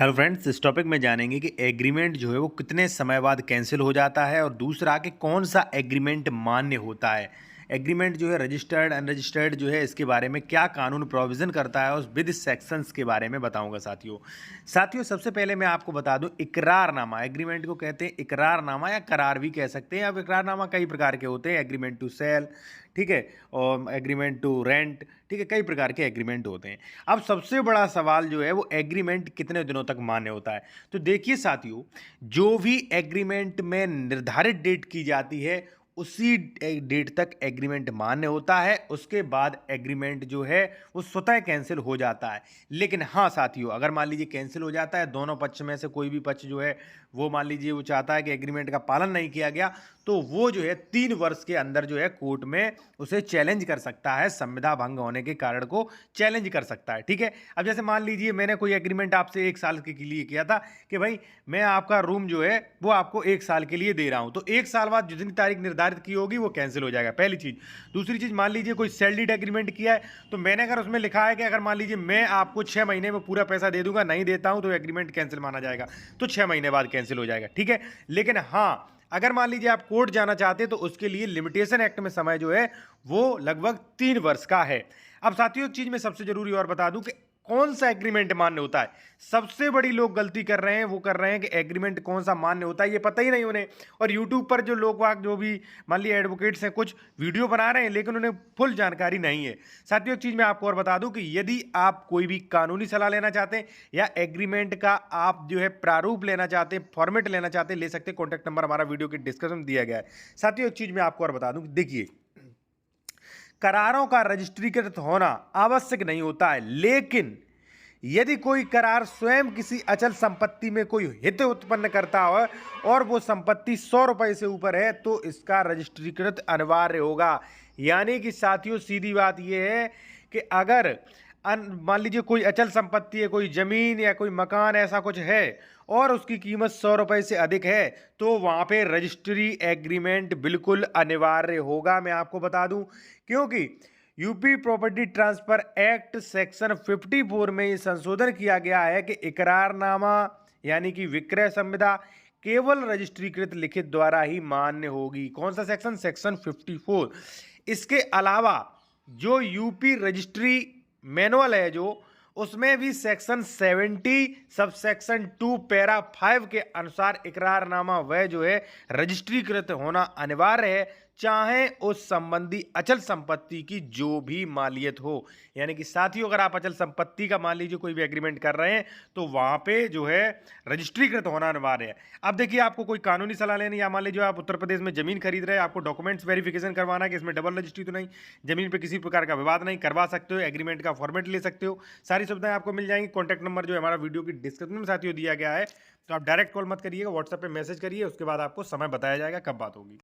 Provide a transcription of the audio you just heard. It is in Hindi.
हेलो फ्रेंड्स, इस टॉपिक में जानेंगे कि एग्रीमेंट जो है वो कितने समय बाद कैंसिल हो जाता है और दूसरा कि कौन सा एग्रीमेंट मान्य होता है। एग्रीमेंट जो है रजिस्टर्ड अनरजिस्टर्ड जो है इसके बारे में क्या कानून प्रोविज़न करता है, उस विद सेक्शंस के बारे में बताऊंगा साथियों सबसे पहले मैं आपको बता दूं, इकरारनामा एग्रीमेंट को कहते हैं। इकरारनामा या करार भी कह सकते हैं। अब इकरारनामा कई प्रकार के होते हैं, एग्रीमेंट टू सेल, ठीक है, और एग्रीमेंट टू रेंट, ठीक है, कई प्रकार के एग्रीमेंट होते हैं। अब सबसे बड़ा सवाल जो है वो एग्रीमेंट कितने दिनों तक मान्य होता है। तो देखिए साथियों, जो भी एग्रीमेंट में निर्धारित डेट की जाती है उसी डेट तक एग्रीमेंट मान्य होता है। उसके बाद एग्रीमेंट जो है वो स्वतः कैंसिल हो जाता है। लेकिन हाँ साथियों, अगर मान लीजिए कैंसिल हो जाता है, दोनों पक्ष में से कोई भी पक्ष जो है वो मान लीजिए वो चाहता है कि एग्रीमेंट का पालन नहीं किया गया, तो वो जो है 3 वर्ष के अंदर जो है कोर्ट में उसे चैलेंज कर सकता है। संविधा भंग होने के कारण को चैलेंज कर सकता है, ठीक है। अब जैसे मान लीजिए मैंने कोई एग्रीमेंट आपसे 1 साल के लिए किया था कि भाई मैं आपका रूम जो है वो आपको 1 साल के लिए दे रहा हूं, तो 1 साल बाद जितनी तारीख निर्धारित की होगी वो कैंसिल हो जाएगा, पहली चीज। दूसरी चीज, मान लीजिए कोई सेल डीड एग्रीमेंट किया है, तो मैंने अगर उसमें लिखा है कि अगर मान लीजिए मैं आपको 6 महीने में पूरा पैसा दे दूंगा, नहीं देता हूं तो एग्रीमेंट कैंसिल माना जाएगा, तो 6 महीने बाद कैंसिल हो जाएगा, ठीक है। लेकिन हाँ, अगर मान लीजिए आप कोर्ट जाना चाहते हैं तो उसके लिए लिमिटेशन एक्ट में समय जो है वो लगभग 3 वर्ष का है। अब साथियों एक चीज मैं सबसे जरूरी और बता दूं कि कौन सा एग्रीमेंट मान्य होता है। सबसे बड़ी लोग गलती कर रहे हैं, वो कर रहे हैं कि एग्रीमेंट कौन सा मान्य होता है ये पता ही नहीं उन्हें। और यूट्यूब पर जो लोग वाग जो भी मान लीजिए एडवोकेट्स हैं, कुछ वीडियो बना रहे हैं लेकिन उन्हें फुल जानकारी नहीं है। साथियों एक चीज मैं आपको और बता दूं कि यदि आप कोई भी कानूनी सलाह लेना चाहते हैं या एग्रीमेंट का आप जो है प्रारूप लेना चाहते हैं, फॉर्मेट लेना चाहते हैं, ले सकते हैं। कॉन्टैक्ट नंबर हमारा वीडियो के डिस्क्रिप्शन में दिया गया है। साथियों एक चीज मैं आपको और बता दूं, देखिए करारों का रजिस्ट्रीकृत होना आवश्यक नहीं होता है, लेकिन यदि कोई करार स्वयं किसी अचल संपत्ति में कोई हित उत्पन्न करता हो और वो संपत्ति 100 रुपए से ऊपर है तो इसका रजिस्ट्रीकृत अनिवार्य होगा। यानी कि साथियों सीधी बात यह है कि अगर मान लीजिए कोई अचल संपत्ति है, कोई जमीन या कोई मकान ऐसा कुछ है और उसकी कीमत 100 रुपए से अधिक है, तो वहां पे रजिस्ट्री एग्रीमेंट बिल्कुल अनिवार्य होगा। मैं आपको बता दूं, क्योंकि UP property transfer act section 54 में ये संशोधन किया गया है कि इकरारनामा यानी कि विक्रय संविदा केवल रजिस्ट्रीकृत लिखित द्वारा ही मान्य होगी। कौन सा सेक्शन? सेक्शन 54। इसके अलावा जो यूपी रजिस्ट्री मैनुअल है जो, उसमें भी सेक्शन 70 सब सेक्शन 2 पैरा 5 के अनुसार इकरारनामा वह जो है रजिस्ट्रीकृत होना अनिवार्य है, चाहे उस संबंधी अचल संपत्ति की जो भी मालियत हो। यानी कि साथियों अगर आप अचल संपत्ति का मान लीजिए कोई भी एग्रीमेंट कर रहे हैं तो वहां पे जो है रजिस्ट्रीकृत होना अनिवार्य है। अब देखिए आपको कोई कानूनी सलाह लेनी, या मान लीजिए आप उत्तर प्रदेश में जमीन खरीद रहे हैं, आपको डॉक्यूमेंट्स वेरिफिकेशन करवाना है कि इसमें डबल रजिस्ट्री तो नहीं, जमीन पे किसी प्रकार का विवाद नहीं, करवा सकते हो। एग्रीमेंट का फॉर्मेट ले सकते हो, सारी सुविधाएं आपको मिल जाएंगी। कॉन्टैक्ट नंबर जो है हमारा वीडियो की डिस्क्रिप्शन में साथियों दिया गया है, तो आप डायरेक्ट कॉल मत करिएगा, व्हाट्सएप पे मैसेज करिए, उसके बाद आपको समय बताया जाएगा कब बात होगी।